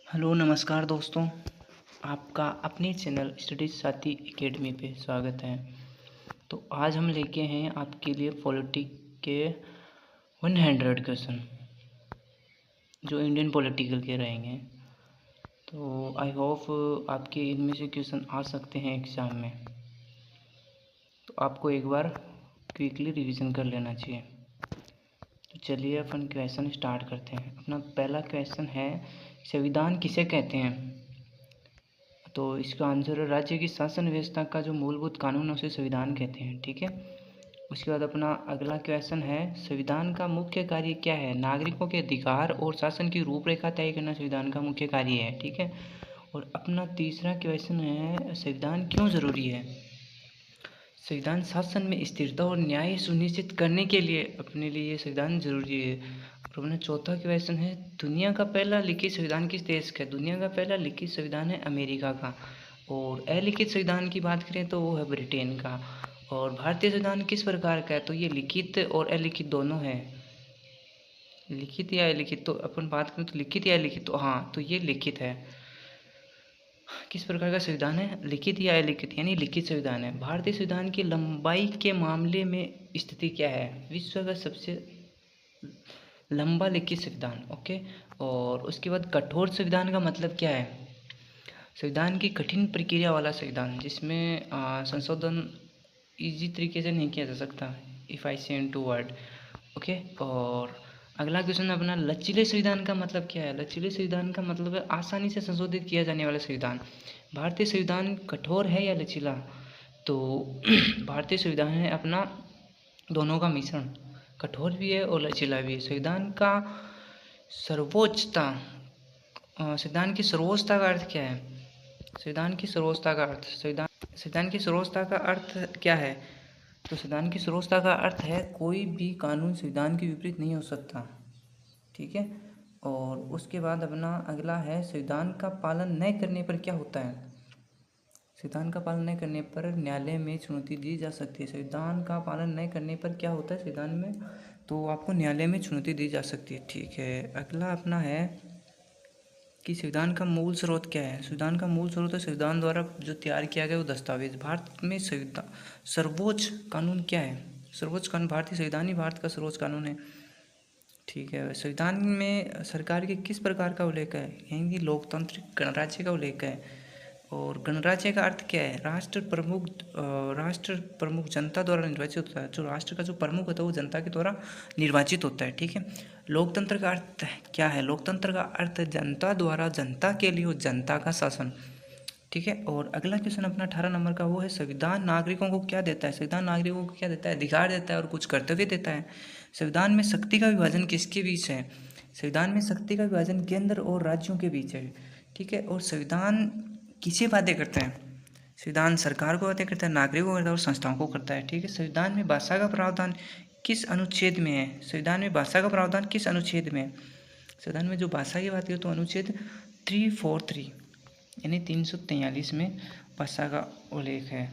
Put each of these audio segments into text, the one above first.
Hello नमस्कार दोस्तों। आपका अपने चैनल स्टडी साथी एकेडमी पे स्वागत है। तो आज हम लेके हैं आपके लिए पॉलिटिक के 100 क्वेश्चन जो इंडियन पॉलिटिकल के रहेंगे। तो आई होप आपके इनमें से क्वेश्चन आ सकते हैं एग्ज़ाम में, तो आपको एक बार क्विकली रिवीजन कर लेना चाहिए। तो चलिए अपन क्वेश्चन स्टार्ट करते हैं। अपना पहला क्वेश्चन है, संविधान किसे कहते हैं? तो इसका आंसर है, राज्य की शासन व्यवस्था का जो मूलभूत कानून है उसे संविधान कहते हैं। ठीक है। उसके बाद अपना अगला क्वेश्चन है, संविधान का मुख्य कार्य क्या है? नागरिकों के अधिकार और शासन की रूपरेखा तय करना संविधान का मुख्य कार्य है। ठीक है। और अपना तीसरा क्वेश्चन है, संविधान क्यों जरूरी है? संविधान शासन में स्थिरता और न्याय सुनिश्चित करने के लिए अपने लिए संविधान जरूरी है। और अपना चौथा क्वेश्चन है, दुनिया का पहला लिखित संविधान किस देश का है? दुनिया का पहला लिखित संविधान है अमेरिका का। और अलिखित संविधान की बात करें तो वो है ब्रिटेन का। और भारतीय संविधान किस प्रकार का है? तो ये लिखित और अलिखित दोनों है। लिखित या अलिखित, तो अपन बात करें तो लिखित या अलिखित, तो हाँ, तो ये लिखित है। किस प्रकार का संविधान है? लिखित या अलिखित, यानी लिखित संविधान है। भारतीय संविधान की लंबाई के मामले में स्थिति क्या है? विश्व का सबसे लंबा लिखित संविधान। ओके। और उसके बाद कठोर संविधान का मतलब क्या है? संविधान की कठिन प्रक्रिया वाला संविधान, जिसमें संशोधन इजी तरीके से नहीं किया जा सकता, इफ़ आई से इन टू वर्ड। ओके। और अगला क्वेश्चन अपना, लचीले संविधान का मतलब क्या है? लचीले संविधान का मतलब है आसानी से संशोधित किया जाने वाला संविधान। भारतीय संविधान कठोर है या लचीला? तो भारतीय संविधान है अपना दोनों का मिश्रण, कठोर भी है और लचीला भी है। संविधान का सर्वोच्चता, संविधान की सर्वोच्चता का अर्थ क्या है? संविधान की सर्वोच्चता का अर्थ, संविधान की सर्वोच्चता का अर्थ क्या है? तो संविधान की सर्वोच्चता का अर्थ है, कोई भी कानून संविधान के विपरीत नहीं हो सकता। ठीक है। और उसके बाद अपना अगला है, संविधान का पालन न करने पर क्या होता है? संविधान का पालन न करने पर न्यायालय में चुनौती दी जा सकती है। संविधान का पालन न करने पर क्या होता है संविधान में? तो आपको न्यायालय में चुनौती दी जा सकती है। ठीक है। अगला अपना है कि संविधान का मूल स्रोत क्या है? संविधान का मूल स्रोत है संविधान द्वारा जो तैयार किया गया वो दस्तावेज। भारत में संविधान सर्वोच्च कानून क्या है? सर्वोच्च कानून भारतीय संविधान ही भारत का सर्वोच्च कानून है। ठीक है। संविधान में सरकार के किस प्रकार का उल्लेख है? यानी कि लोकतांत्रिक गणराज्य का उल्लेख है। और गणराज्य का अर्थ क्या है? राष्ट्र प्रमुख जनता द्वारा निर्वाचित होता है। जो राष्ट्र का जो प्रमुख होता है वो जनता के द्वारा निर्वाचित होता है। ठीक है। लोकतंत्र का अर्थ क्या है? लोकतंत्र का अर्थ जनता द्वारा जनता के लिए जनता का शासन। ठीक है। और अगला क्वेश्चन अपना 18 नंबर का वो है, संविधान नागरिकों को क्या देता है? संविधान नागरिकों को क्या देता है? अधिकार देता है और कुछ कर्तव्य देता है। संविधान में शक्ति का विभाजन किसके बीच है? संविधान में शक्ति का विभाजन केंद्र और राज्यों के बीच है। ठीक है। और संविधान किसे बाध्य करता है? संविधान सरकार को बाध्य करता है, नागरिकों को करता है और संस्थाओं को करता है। ठीक है। संविधान में भाषा का प्रावधान किस अनुच्छेद में है? संविधान में भाषा का प्रावधान किस अनुच्छेद में है? संविधान में जो भाषा की बात करें तो अनुच्छेद 343 यानी 343 में भाषा का उल्लेख है।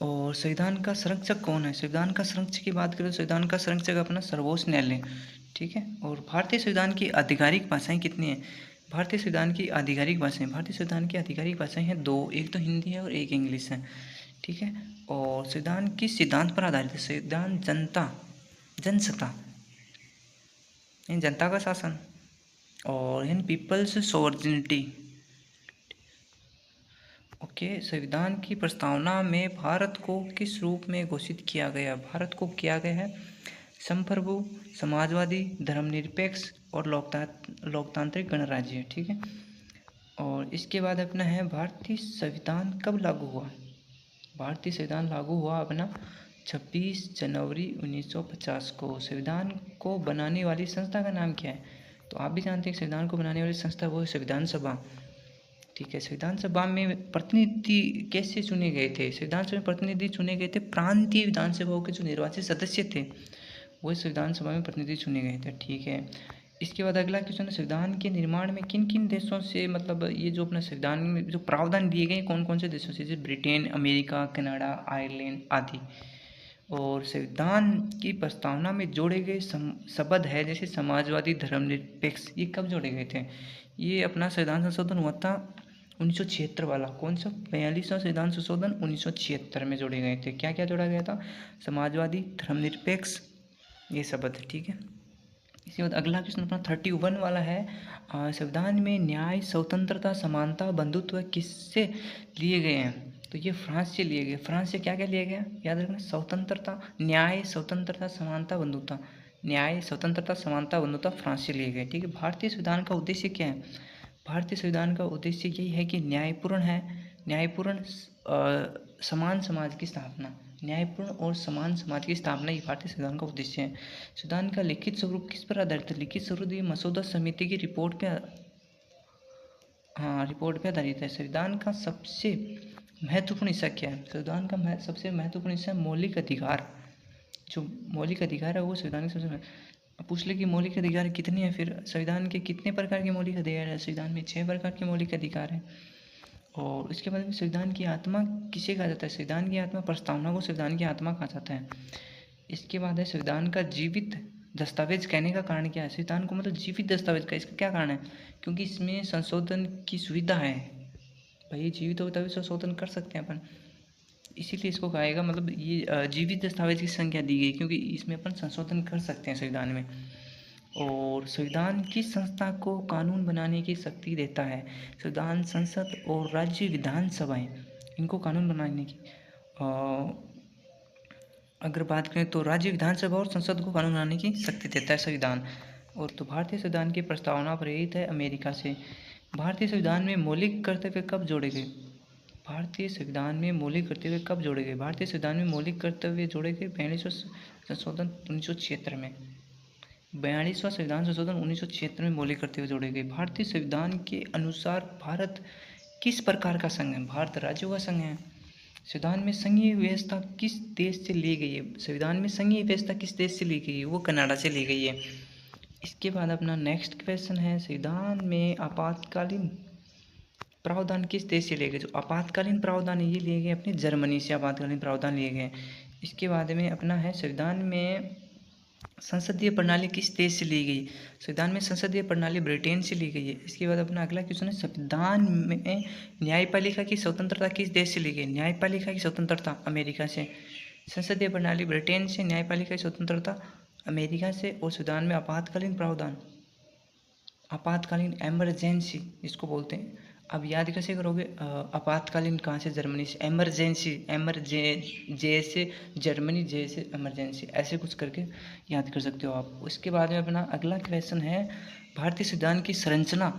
और संविधान का संरक्षक कौन है? संविधान का संरक्षक की बात करें तो संविधान का संरक्षक अपना सर्वोच्च न्यायालय। ठीक है। और भारतीय संविधान की आधिकारिक भाषाएं कितनी हैं? भारतीय संविधान की आधिकारिक भाषाएं हैं दो, एक तो हिंदी है और एक इंग्लिश है। ठीक है। और संविधान किस सिद्धांत पर आधारित है? संविधान जनसत्ता यानी जनता का शासन और इन पीपल्स सोवर्जिनिटी। ओके। संविधान की प्रस्तावना में भारत को किस रूप में घोषित किया गया? भारत को किया गया है संप्रभु, समाजवादी, धर्मनिरपेक्ष और लोकतांत्रिक गणराज्य। ठीक है। और इसके बाद अपना है, भारतीय संविधान कब लागू हुआ? भारतीय संविधान लागू हुआ अपना 26 जनवरी 1950 को। संविधान को बनाने वाली संस्था का नाम क्या है? तो आप भी जानते हैं संविधान को बनाने वाली संस्था वो है संविधान सभा। ठीक है। संविधान सभा में प्रतिनिधि कैसे चुने गए थे? संविधान सभा में प्रतिनिधि चुने गए थे प्रांतीय विधानसभाओं के जो निर्वाचित सदस्य थे वो संविधान सभा में प्रतिनिधि चुने गए थे। ठीक है। इसके बाद अगला क्वेश्चन है, संविधान के निर्माण में किन किन देशों से, मतलब ये जो अपना संविधान में जो प्रावधान दिए गए कौन कौन से देशों से? जैसे ब्रिटेन, अमेरिका, कनाडा, आयरलैंड आदि। और संविधान की प्रस्तावना में जोड़े गए शब्द है जैसे समाजवादी, धर्मनिरपेक्ष, ये कब जोड़े गए थे? ये अपना संविधान संशोधन हुआ था 1976 वाला। कौन सा? 42वां संविधान संशोधन 1976 में जोड़े गए थे। क्या क्या जोड़ा गया था? समाजवादी, धर्मनिरपेक्ष, ये शब्द, ठीक है। इसके बाद अगला क्वेश्चन अपना 31 वाला है, संविधान में न्याय, स्वतंत्रता, समानता, बंधुत्व किससे लिए गए हैं? तो ये फ्रांस से लिए गए। फ्रांस से क्या क्या लिया गया? याद रखना, स्वतंत्रता, न्याय, स्वतंत्रता, समानता, बंधुत्व। न्याय, स्वतंत्रता, समानता, बंधुत्व फ्रांस से लिए गए, ठीक है। भारतीय संविधान का उद्देश्य क्या है? भारतीय संविधान का उद्देश्य यही है कि न्यायपूर्ण समान समाज की स्थापना, न्यायपूर्ण और समान समाज की स्थापना ये भारतीय संविधान का उद्देश्य है। संविधान का लिखित स्वरूप किस पर आधारित है? लिखित स्वरूप ये मसौदा समिति की रिपोर्ट पे आधारित है। संविधान का सबसे महत्वपूर्ण हिस्सा क्या है? संविधान का सबसे महत्वपूर्ण हिस्सा मौलिक अधिकार। जो मौलिक अधिकार है वो संविधान के सबसे पूछ ले कि मौलिक अधिकार कितने हैं, फिर संविधान के कितने प्रकार के मौलिक अधिकार है? संविधान में 6 प्रकार के मौलिक अधिकार हैं। और इसके बाद में संविधान की आत्मा किसे कहा जाता है? संविधान की आत्मा, प्रस्तावना को संविधान की आत्मा कहा जाता है। इसके बाद है संविधान का जीवित दस्तावेज कहने का कारण क्या है? संविधान को मतलब जीवित दस्तावेज का, इसका क्या कारण है? क्योंकि इसमें संशोधन की सुविधा है। भाई जीवित हो तभी संशोधन कर सकते हैं अपन, इसीलिए इसको कहेगा, मतलब ये जीवित दस्तावेज की संख्या दी गई क्योंकि इसमें अपन संशोधन कर सकते हैं संविधान में। और संविधान किस संस्था को कानून बनाने की शक्ति देता है? संविधान संसद और राज्य विधानसभाएं, इनको कानून बनाने की अगर बात करें तो राज्य विधानसभा और संसद को कानून बनाने की शक्ति देता है संविधान। और तो भारतीय संविधान की प्रस्तावना प्रेरित है अमेरिका से। भारतीय संविधान में मौलिक कर्तव्य कब जोड़े गए? भारतीय संविधान में मौलिक कर्तव्य कब जोड़े गए? भारतीय संविधान में मौलिक कर्तव्य जोड़े गए 42वां संशोधन 1976 में। 42वां संविधान संशोधन 1976 में मौलिक कर्तव्य जोड़े गए। भारतीय संविधान के अनुसार भारत किस प्रकार का संघ है? भारत राज्यों का संघ है। संविधान में संघीय व्यवस्था किस देश से ली गई है? संविधान में संघीय व्यवस्था किस देश से ली गई है? वो कनाडा से ली गई है। इसके बाद अपना नेक्स्ट क्वेश्चन है, संविधान में आपातकालीन प्रावधान किस देश से लिए गए? जो आपातकालीन प्रावधान है ये लिए गए अपने जर्मनी से, आपातकालीन प्रावधान लिए गए। इसके बाद में अपना है, संविधान में संसदीय प्रणाली किस देश से ली गई? संविधान में संसदीय प्रणाली ब्रिटेन से ली गई है। इसके बाद अपना अगला क्वेश्चन है, संविधान में न्यायपालिका की स्वतंत्रता किस देश से ली गई? न्यायपालिका की स्वतंत्रता अमेरिका से। संसदीय प्रणाली ब्रिटेन से, न्यायपालिका की स्वतंत्रता अमेरिका से। और संविधान में आपातकालीन प्रावधान, आपातकालीन एमरजेंसी इसको बोलते हैं। अब याद कैसे करोगे? आपातकालीन कहाँ से? जर्मनी से। एमरजेंसी, जे से जर्मनी, जे से एमरजेंसी, ऐसे कुछ करके याद कर सकते हो आप। उसके बाद में अपना अगला क्वेश्चन है, भारतीय संविधान की संरचना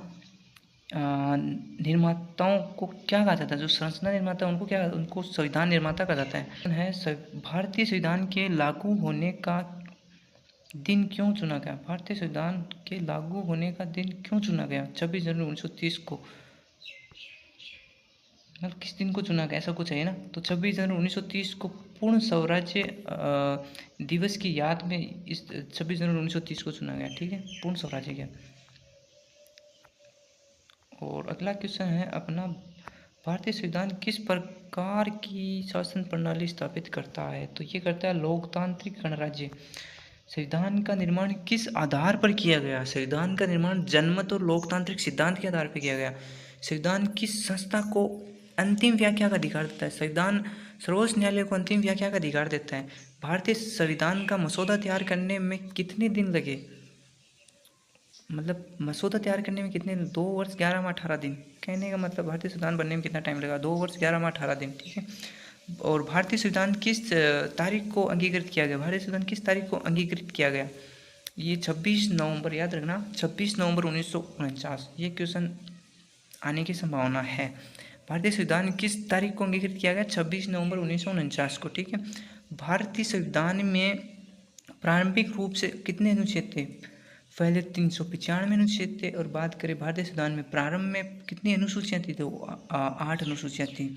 निर्माताओं को क्या कहा जाता है? जो संरचना निर्माता उनको क्या, उनको संविधान निर्माता कहा जाता है। भारतीय संविधान के लागू होने का दिन क्यों चुना गया? भारतीय संविधान के लागू होने का दिन क्यों चुना गया 26 जनवरी 1930 को? मतलब किस दिन को चुना गया, ऐसा कुछ है ना। तो 26 जनवरी 1930 को पूर्ण स्वराज्य दिवस की याद में इस 26 जनवरी 1930 को चुना गया, ठीक है, पूर्ण स्वराज्य क्या। और अगला क्वेश्चन है अपना, भारतीय संविधान किस प्रकार की शासन प्रणाली स्थापित करता है? तो ये करता है लोकतांत्रिक गणराज्य। संविधान का निर्माण किस आधार पर किया गया? संविधान का निर्माण जनमत और लोकतांत्रिक सिद्धांत के आधार पर किया गया। संविधान किस संस्था को अंतिम व्याख्या का अधिकार देता है? संविधान सर्वोच्च न्यायालय को अंतिम व्याख्या का अधिकार देता है। भारतीय संविधान का मसौदा तैयार करने में कितने दिन लगे? मतलब मसौदा तैयार करने में कितने? 2 वर्ष 11 माह 18 दिन। कहने का मतलब भारतीय संविधान बनने में कितना टाइम लगा? 2 वर्ष 11 माह 18 दिन, ठीक है। और भारतीय संविधान किस तारीख को अंगीकृत किया गया? भारतीय संविधान किस तारीख को अंगीकृत किया गया? ये 26 नवंबर, याद रखना 26 नवंबर 1949। ये क्वेश्चन आने की संभावना है। भारतीय संविधान किस तारीख को अंगीकृत किया गया? 26 नवंबर 1949 को, ठीक है। भारतीय संविधान में प्रारंभिक रूप से कितने अनुच्छेद थे? पहले 395 अनुच्छेद थे। और बात करें भारतीय संविधान में प्रारंभ में कितनी अनुसूचियाँ थी? तो 8 अनुसूचियाँ थी।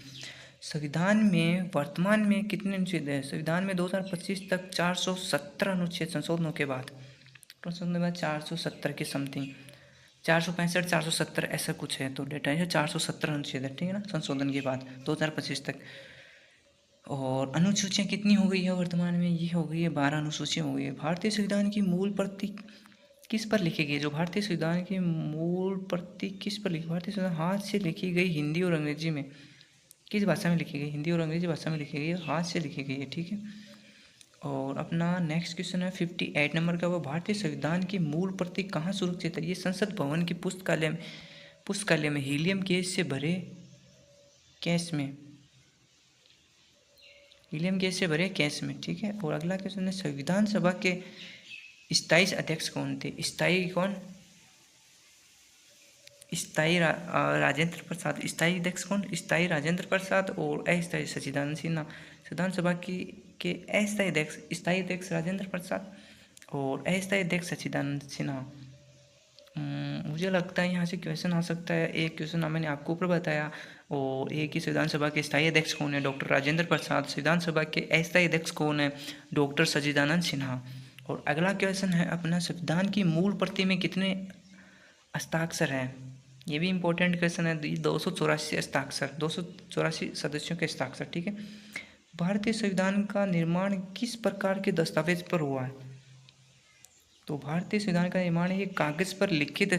संविधान में वर्तमान में कितने अनुच्छेद है? संविधान में 2025 तक 417 अनुच्छेद संशोधनों के बाद, 417 के समथिंग, 465 470 ऐसा कुछ है। तो डेटा है 417 अनुच्छेद है, ठीक है ना, संशोधन के बाद 2025 तक। और अनुसूचियाँ कितनी हो गई है वर्तमान में? ये हो गई है 12 अनुसूचियाँ हो गई है। भारतीय संविधान की मूल प्रति किस पर लिखी गई? जो भारतीय संविधान की मूल प्रति किस पर लिखी? भारतीय संविधान हाथ से लिखी गई हिंदी और अंग्रेजी में। किस भाषा में लिखी गई? हिंदी और अंग्रेजी भाषा में लिखी गई है, हाथ से लिखी गई है, ठीक है। और अपना नेक्स्ट क्वेश्चन है 58 नंबर का, वो भारतीय संविधान की मूल प्रति कहाँ सुरक्षित है? ये संसद भवन की पुस्तकालय में हीलियम गैस से भरे केस में, हीलियम गैस से भरे केस में, ठीक है। और अगला क्वेश्चन है संविधान सभा के स्थायी अध्यक्ष कौन थे? स्थायी कौन? राजेंद्र प्रसाद। स्थायी अध्यक्ष कौन? स्थायी राजेंद्र प्रसाद और अस्थायी सच्चिदानंद सिन्हा। संविधान सभा के अस्थायी अध्यक्ष, स्थायी अध्यक्ष राजेंद्र प्रसाद और अस्थायी अध्यक्ष सच्चिदानंद सिन्हा। मुझे लगता है यहाँ से क्वेश्चन आ सकता है। एक क्वेश्चन मैंने आपको ऊपर बताया, और एक ही संविधान सभा के स्थायी अध्यक्ष कौन है? डॉक्टर राजेंद्र प्रसाद। संविधान सभा के अस्थायी अध्यक्ष कौन है? डॉक्टर सच्चिदानंद सिन्हा। और अगला क्वेश्चन है अपना, संविधान की मूल प्रति में कितने हस्ताक्षर हैं? ये भी इम्पोर्टेंट क्वेश्चन है। 284 हस्ताक्षर, 284 सदस्यों के हस्ताक्षर, ठीक है। भारतीय संविधान का निर्माण किस प्रकार के दस्तावेज पर हुआ है? तो भारतीय संविधान का निर्माण ये कागज पर लिखित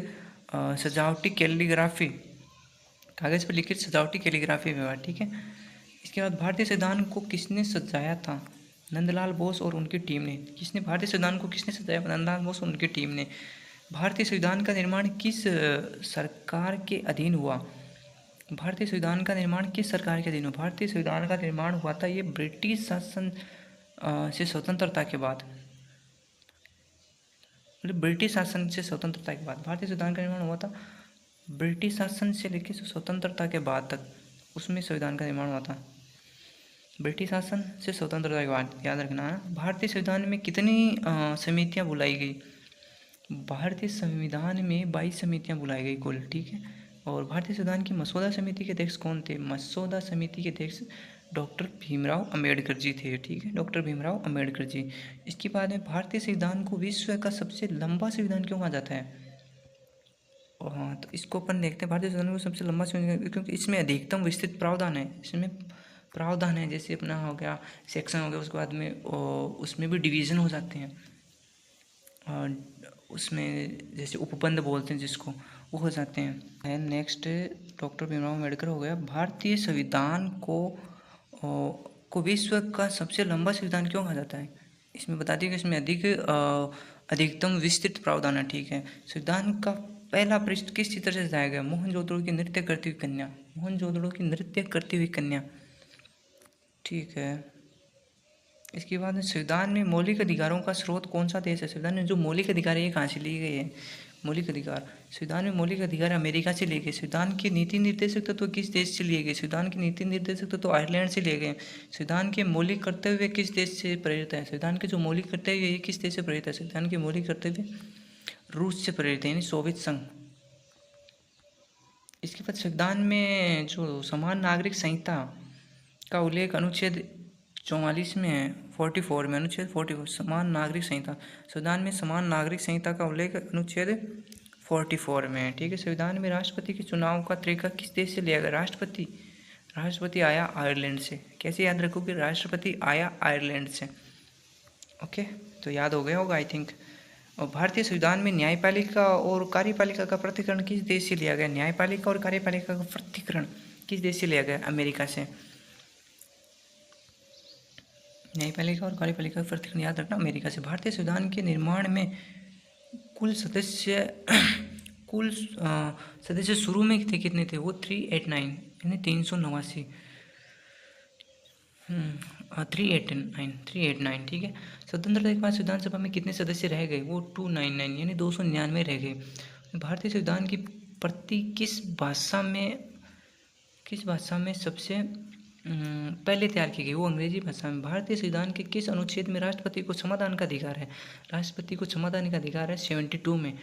सजावटी कैलीग्राफी, कागज पर लिखित सजावटी कैलीग्राफी व्यवहार, ठीक है। इसके बाद भारतीय संविधान को किसने सजाया था? नंदलाल बोस और उनकी टीम ने। किसने भारतीय संविधान को किसने सजाया? नंदलाल बोस और उनकी टीम ने। भारतीय संविधान का निर्माण किस सरकार के अधीन हुआ? भारतीय संविधान का निर्माण किस सरकार के अधीन हुआ? भारतीय संविधान का निर्माण हुआ था ये ब्रिटिश शासन से स्वतंत्रता के बाद, ब्रिटिश शासन से स्वतंत्रता के बाद भारतीय संविधान का निर्माण हुआ था। ब्रिटिश शासन से लेकर स्वतंत्रता के बाद तक उसमें संविधान का निर्माण हुआ था, ब्रिटिश शासन से स्वतंत्रता के बाद, याद रखना है। भारतीय संविधान में कितनी समितियां बुलाई गई? भारतीय संविधान में 22 समितियां बुलाई गई कुल, ठीक है। और भारतीय संविधान की मसौदा समिति के अध्यक्ष कौन थे? मसौदा समिति के अध्यक्ष डॉक्टर भीमराव अंबेडकर जी थे, ठीक है, डॉक्टर भीमराव अंबेडकर जी। इसके बाद में भारतीय संविधान को विश्व का सबसे लंबा संविधान क्यों कहा जाता है? हाँ, तो इसको अपन देखते हैं। भारतीय संविधान को सबसे लंबा संविधान क्योंकि इसमें अधिकतम विस्तृत प्रावधान है। इसमें प्रावधान है, जैसे अपना हो गया सेक्शन हो गया, उसके बाद में उसमें भी डिवीज़न हो जाते हैं, उसमें जैसे उपबंध बोलते हैं जिसको, वो हो जाते हैं। नेक्स्ट डॉक्टर भीमराव अम्बेडकर हो गया। भारतीय संविधान को विश्व का सबसे लंबा संविधान क्यों कहा जाता है? इसमें बता दिए कि इसमें अधिकतम विस्तृत प्रावधान है, ठीक है। संविधान का पहला पृष्ठ किस चित्र से सजाया गया? मोहनजोदड़ो की नृत्य करती हुई कन्या, मोहनजोदड़ो की नृत्य करती हुई कन्या, ठीक है। इसके बाद संविधान में मौलिक अधिकारों का स्रोत कौन सा देश है? संविधान में जो मौलिक अधिकार है ये कहाँ से लिए गए हैं? मौलिक अधिकार, संविधान में मौलिक अधिकार अमेरिका से लिए गए। संविधान के नीति निर्देशक तत्व किस देश से लिए गए? संविधान के नीति निर्देशक तत्व आयरलैंड से लिए गए। संविधान के मौलिक कर्तव्य किस देश से प्रेरित है? संविधान के जो मौलिक कर्तव्य ये किस देश से प्रेरित है? संविधान के मौलिक कर्तव्य रूस से प्रेरित है, यानी सोवियत संघ। इसके बाद संविधान में जो समान नागरिक संहिता का उल्लेख अनुच्छेद 44 में है, 44 में, अनुच्छेद 44 समान नागरिक संहिता। संविधान में समान नागरिक संहिता का उल्लेख अनुच्छेद 44 में है, ठीक है। संविधान में राष्ट्रपति के चुनाव का तरीका किस देश से लिया गया? राष्ट्रपति आया आयरलैंड से। कैसे याद रखोगे? राष्ट्रपति आया आयरलैंड से, ओके, तो याद हो गया होगा आई थिंक। और भारतीय संविधान में न्यायपालिका और कार्यपालिका का पृथक्करण किस देश से लिया गया? न्यायपालिका और कार्यपालिका का पृथक्करण किस देश से लिया गया? अमेरिका से। न्यायपालिका और कार्यपालिका का पृथक्करण याद रखना, अमेरिका से। भारतीय संविधान के निर्माण में कुल सदस्य शुरू में थे कितने थे? वो 389, यानी 389, 389, ठीक है। स्वतंत्रता के बाद संविधान सभा में कितने सदस्य रह गए? वो 299, यानी 299 रह गए। भारतीय संविधान की प्रति किस भाषा में सबसे पहले तैयार की गई? वो अंग्रेजी भाषा में। भारतीय संविधान के किस अनुच्छेद में राष्ट्रपति को क्षमादान का अधिकार है? राष्ट्रपति को क्षमादान का अधिकार है 72 में।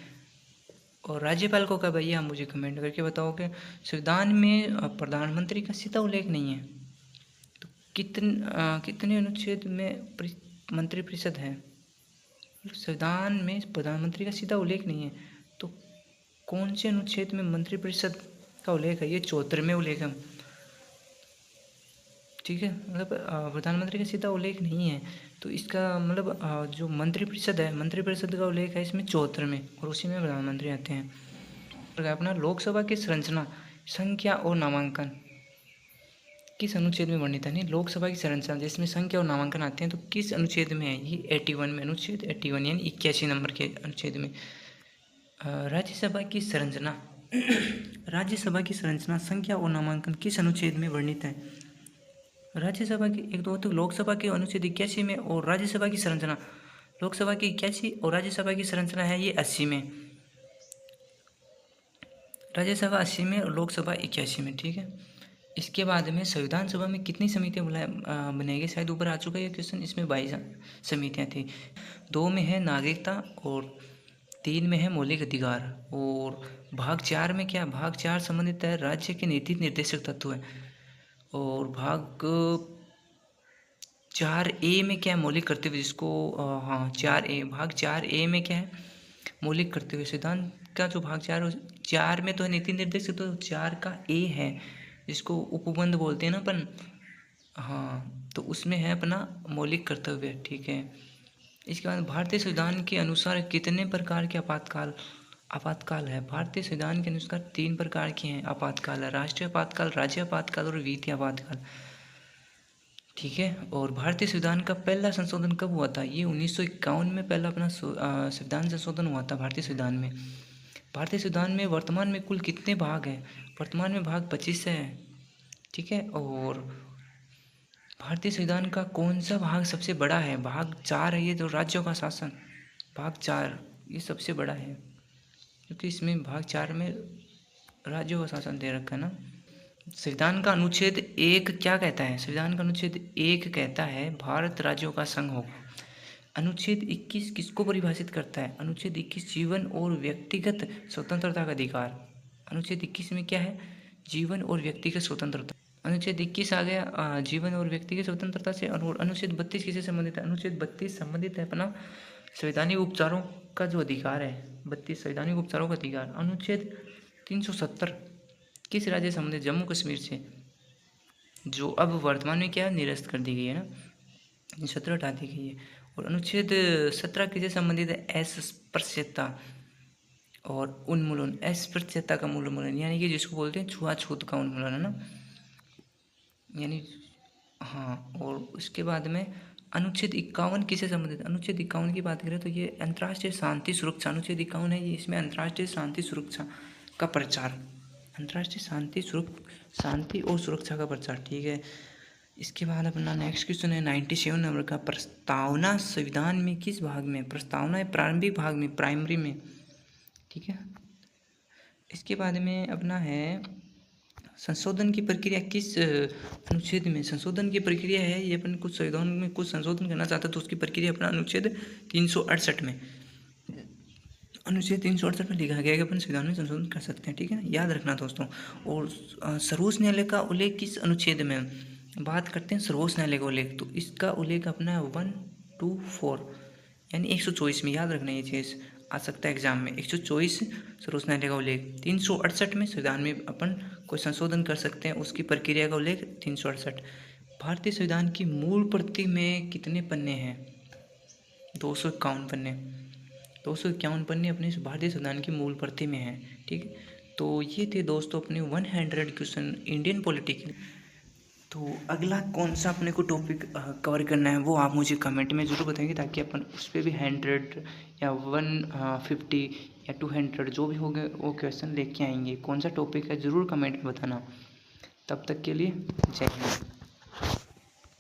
और राज्यपाल को कब है, ये आप मुझे कमेंट करके बताओगे। संविधान में प्रधानमंत्री का सीधा उल्लेख नहीं है, तो कितने अनुच्छेद में मंत्रिपरिषद है? संविधान में प्रधानमंत्री का सीधा उल्लेख नहीं है, तो कौन से अनुच्छेद में मंत्रिपरिषद का उल्लेख है? ये 74वें उल्लेख है। ठीक है, मतलब प्रधानमंत्री का सीधा उल्लेख नहीं है। तो इसका मतलब जो मंत्रिपरिषद है, मंत्रिपरिषद का उल्लेख है इसमें 74 में, और उसी में प्रधानमंत्री आते हैं। और अपना लोकसभा की संरचना, संख्या और नामांकन किस अनुच्छेद में वर्णित है? नहीं, लोकसभा की संरचना जिसमें संख्या और नामांकन आते हैं तो किस अनुच्छेद में है? ये 81 में, अनुच्छेद 81 यानी 81 नंबर के अनुच्छेद में। राज्यसभा की संरचना राज्यसभा की संरचना, संख्या और नामांकन किस अनुच्छेद में वर्णित है? राज्यसभा की एक दो तो लोकसभा के अनुच्छेद 81 में, और राज्यसभा की संरचना लोकसभा की 81 और राज्यसभा की संरचना है ये 80 में। राज्यसभा 80 में और लोकसभा 81 में, ठीक है। इसके बाद में संविधान सभा में कितनी समितियां बनाई गई? शायद ऊपर आ चुका है ये क्वेश्चन। इसमें 22 समितियां थी। 2 में है नागरिकता और 3 में है मौलिक अधिकार, और भाग 4 में क्या? भाग 4 संबंधित है राज्य के नीति निर्देशक तत्व है, और भाग 4A में क्या है? मौलिक कर्तव्य, जिसको 4A, भाग 4A में क्या है? मौलिक कर्तव्य। संविधान का जो भाग 4 में तो है नीति निर्देशक, तो 4 का A है जिसको उपबंध बोलते हैं ना अपन, हाँ, तो उसमें है अपना मौलिक कर्तव्य, ठीक है। इसके बाद भारतीय संविधान के अनुसार कितने प्रकार के आपातकाल है? भारतीय संविधान के अनुसार 3 प्रकार के हैं आपातकाल है, राष्ट्रीय आपातकाल, राज्य आपातकाल और वित्तीय आपातकाल, ठीक है। और भारतीय संविधान का पहला संशोधन कब हुआ था? ये 1951 में पहला अपना संविधान संशोधन हुआ था भारतीय संविधान में। भारतीय संविधान में वर्तमान में कुल कितने भाग हैं? वर्तमान में भाग 25 है, ठीक है। और भारतीय संविधान का कौन सा भाग सबसे बड़ा है? भाग 4 है, ये जो राज्यों का शासन, भाग 4 ये सबसे बड़ा है, क्योंकि इसमें भाग 4 में राज्यों का शासन दे रखा है ना। संविधान का अनुच्छेद 1 क्या कहता है? संविधान का अनुच्छेद 1 कहता है भारत राज्यों का संघ होगा। अनुच्छेद 21 किसको परिभाषित करता है? अनुच्छेद 21 जीवन और व्यक्तिगत स्वतंत्रता का अधिकार। अनुच्छेद 21 में क्या है? जीवन और व्यक्तिगत स्वतंत्रता। अनुच्छेद 21 आ गया जीवन और व्यक्तिगत स्वतंत्रता से। और अनुच्छेद 32 किससे संबंधित है? अनुच्छेद 32 संबंधित है अपना संवैधानिक उपचारों का जो अधिकार है, 32 संवैधानिक उपचारों का अधिकार। अनुच्छेद 370 किस राज्य से संबंधित? जम्मू कश्मीर से, जो अब वर्तमान में क्या निरस्त कर दी गई है ना, 17 हटा दी गई है। और अनुच्छेद 17 किससे संबंधित है? अस्पृश्यता और उन्मूलन। अस्पृश्यता का उन्मूलन यानी कि जिसको बोलते हैं छुआछूत का उन्मूलन, है ना, यानी हाँ। और उसके बाद में अनुच्छेद 51 किससे संबंधित? अनुच्छेद 51 की बात करें तो ये अंतर्राष्ट्रीय शांति सुरक्षा, अनुच्छेद 51 है ये, इसमें अंतर्राष्ट्रीय शांति सुरक्षा का प्रचार, अंतर्राष्ट्रीय शांति और सुरक्षा का प्रचार, ठीक है। इसके बाद अपना नेक्स्ट क्वेश्चन है 97 नंबर का। प्रस्तावना संविधान में किस भाग में? प्रस्तावना है प्रारंभिक भाग में, प्राइमरी में, ठीक है। इसके बाद में अपना है संशोधन की प्रक्रिया किस अनुच्छेद में? संशोधन की प्रक्रिया है ये, अपन कुछ संविधान में कुछ संशोधन करना चाहते हैं तो उसकी प्रक्रिया अपना अनुच्छेद 368 में, अनुच्छेद 368 में लिखा गया है कि अपन संविधान में संशोधन कर सकते हैं, ठीक है, याद रखना दोस्तों। और सर्वोच्च न्यायालय का उल्लेख किस अनुच्छेद में? बात करते हैं सर्वोच्च न्यायालय का उल्लेख, तो इसका उल्लेख अपना 124 यानी 124 में, याद रखना ये चीज़ आ सकता है एग्जाम में। 124 सर्वोच्च न्यायालय का उल्लेख। 368 में संविधान में अपन कोई संशोधन कर सकते हैं, उसकी प्रक्रिया का उल्लेख 368। भारतीय संविधान की मूल प्रति में कितने पन्ने हैं? 251 पन्ने, 251 पन्ने अपने भारतीय संविधान की मूल प्रति में है, ठीक है। तो ये थे दोस्तों अपने 100 क्वेश्चन इंडियन पॉलिटी के। तो अगला कौन सा अपने को टॉपिक कवर करना है वो आप मुझे कमेंट में ज़रूर बताएंगे, ताकि अपन उस पर भी 100 या 150 या 200 जो भी होंगे वो क्वेश्चन लेके आएंगे। कौन सा टॉपिक है ज़रूर कमेंट में बताना। तब तक के लिए जय हिंद।